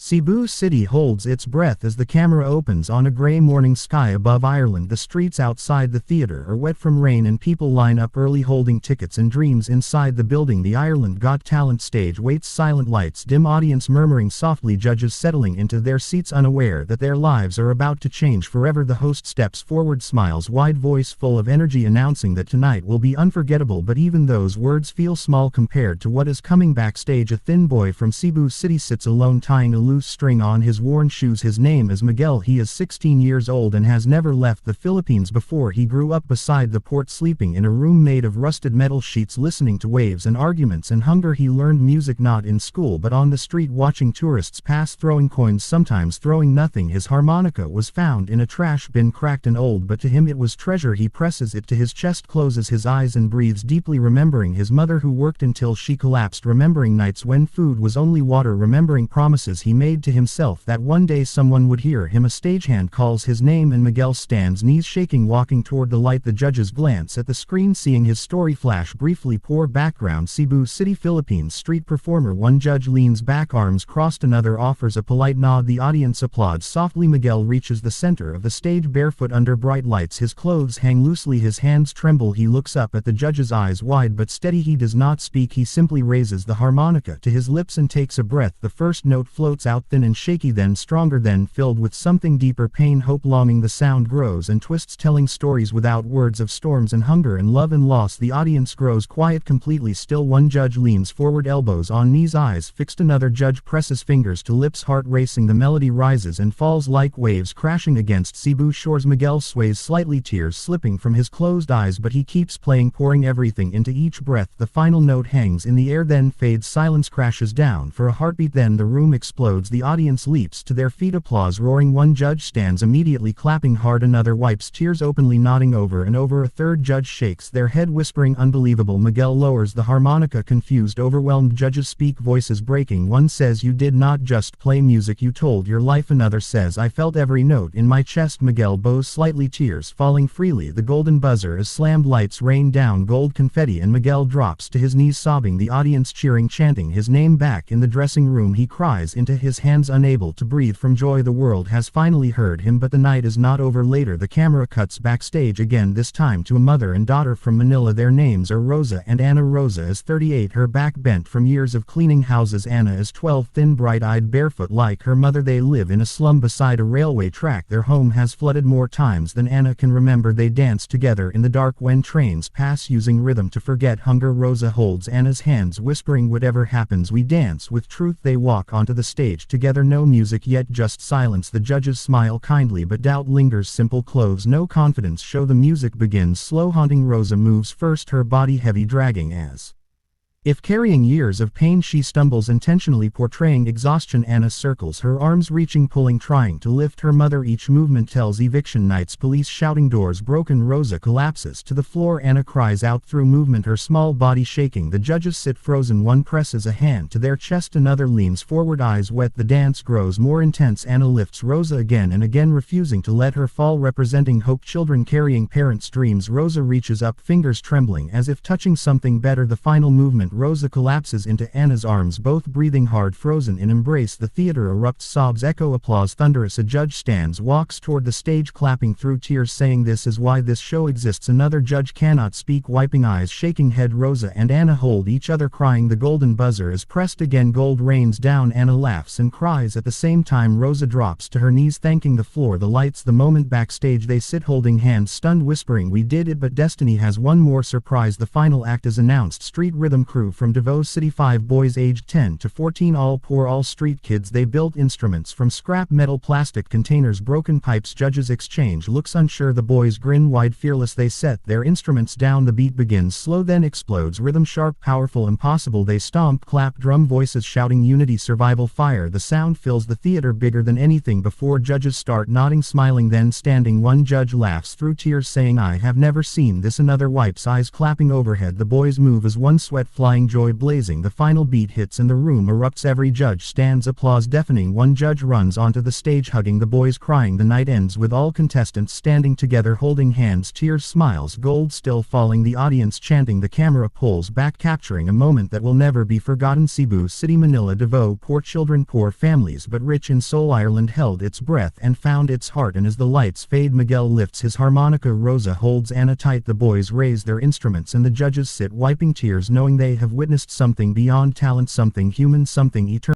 Cebu City holds its breath as the camera opens on a grey morning sky above Ireland. The streets outside the theatre are wet from rain and people line up early holding tickets and dreams inside the building. The Ireland Got Talent stage waits, silent lights dim, audience murmuring softly, judges settling into their seats unaware that their lives are about to change forever. The host steps forward, smiles wide, voice full of energy, announcing that tonight will be unforgettable, but even those words feel small compared to what is coming. Backstage, a thin boy from Cebu City sits alone, tying a loose string on his worn shoes. His name is Miguel. He is 16 years old and has never left the Philippines before. He grew up beside the port, sleeping in a room made of rusted metal sheets, listening to waves and arguments and hunger. He learned music not in school but on the street, watching tourists pass, throwing coins, sometimes throwing nothing. His harmonica was found in a trash bin, cracked and old, but to him it was treasure. He presses it to his chest, closes his eyes and breathes deeply, remembering his mother who worked until she collapsed, remembering nights when food was only water, remembering promises he made to himself that one day someone would hear him. A stagehand calls his name and Miguel stands, knees shaking, walking toward the light. The judges glance at the screen, seeing his story flash briefly. Poor background, Cebu City, Philippines. Street performer. One judge leans back, arms crossed, another offers a polite nod. The audience applauds softly. Miguel reaches the center of the stage, barefoot under bright lights. His clothes hang loosely, his hands tremble. He looks up at the judges, eyes wide but steady. He does not speak, he simply raises the harmonica to his lips and takes a breath. The first note floats out, thin and shaky, then stronger, then filled with something deeper, pain, hope, longing. The sound grows and twists, telling stories without words of storms and hunger and love and loss. The audience grows quiet, completely still. One judge leans forward, elbows on knees, eyes fixed. Another judge presses fingers to lips, heart racing. The melody rises and falls like waves crashing against Cebu shores. Miguel sways slightly, tears slipping from his closed eyes, but he keeps playing, pouring everything into each breath. The final note hangs in the air, then fades. Silence crashes down for a heartbeat, then the room explodes. The audience leaps to their feet, applause roaring. One judge stands immediately, clapping hard. Another wipes tears, openly nodding over and over. A third judge shakes their head, whispering unbelievable. Miguel lowers the harmonica, confused, overwhelmed. Judges speak, voices breaking. One says, "You did not just play music, you told your life." Another says, "I felt every note in my chest." Miguel bows slightly, tears falling freely. The golden buzzer is slammed, lights rain down gold confetti, and Miguel drops to his knees sobbing. The audience cheering, chanting his name. Back in the dressing room, he cries into his hands, unable to breathe from joy. The world has finally heard him, but the night is not over. Later, the camera cuts backstage again, this time to a mother and daughter from Manila. Their names are Rosa and Anna. Rosa is 38, her back bent from years of cleaning houses. Anna is 12, thin, bright-eyed, barefoot like her mother. They live in a slum beside a railway track. Their home has flooded more times than Anna can remember. They dance together in the dark when trains pass, using rhythm to forget hunger. Rosa holds Anna's hands, whispering, "Whatever happens, we dance with truth." They walk onto the stage together, no music yet, just silence. The judges smile kindly, but doubt lingers. Simple clothes, no confidence show. The music begins, slow, haunting. Rosa moves first, her body heavy, dragging as if carrying years of pain. She stumbles, intentionally portraying exhaustion. Anna circles, her arms reaching, pulling, trying to lift her mother. Each movement tells eviction nights, police shouting, doors broken. Rosa collapses to the floor. Anna cries out through movement, her small body shaking. The judges sit frozen. One presses a hand to their chest, another leans forward, eyes wet. The dance grows more intense. Anna lifts Rosa again and again, refusing to let her fall, representing hope. Children carrying parents' dreams. Rosa reaches up, fingers trembling as if touching something better. The final movement, Rosa collapses into Anna's arms, both breathing hard, frozen in embrace. The theater erupts, sobs echo, applause thunderous. A judge stands, walks toward the stage, clapping through tears, saying, "This is why this show exists." Another judge cannot speak, wiping eyes, shaking head. Rosa and Anna hold each other, crying. The golden buzzer is pressed again, gold rains down. Anna laughs and cries at the same time. Rosa drops to her knees, thanking the floor, the lights, the moment. Backstage they sit holding hands, stunned, whispering, "We did it, but destiny has one more surprise." The final act is announced. Street rhythm crew from Davao City, 5 boys aged 10 to 14, all poor, all street kids. They built instruments from scrap metal, plastic containers, broken pipes. Judges exchange looks, unsure. The boys grin wide, fearless. They set their instruments down. The beat begins, slow then explodes, rhythm sharp, powerful, impossible. They stomp, clap, drum, voices shouting, unity, survival, fire. The sound fills the theater, bigger than anything before. Judges start nodding, smiling, then standing. One judge laughs through tears, saying, "I have never seen this." Another wipes eyes, clapping overhead. The boys move as one, sweat flies flying, joy blazing. The final beat hits and the room erupts. Every judge stands, applause deafening. One judge runs onto the stage, hugging the boys, crying. The night ends with all contestants standing together, holding hands, tears, smiles, gold still falling. The audience chanting. The camera pulls back, capturing a moment that will never be forgotten. Cebu City, Manila, Davao. Poor children, poor families, but rich in soul. Ireland held its breath and found its heart, and as the lights fade, Miguel lifts his harmonica. Rosa holds Anna tight. The boys raise their instruments and the judges sit, wiping tears, knowing they have witnessed something beyond talent, something human, something eternal.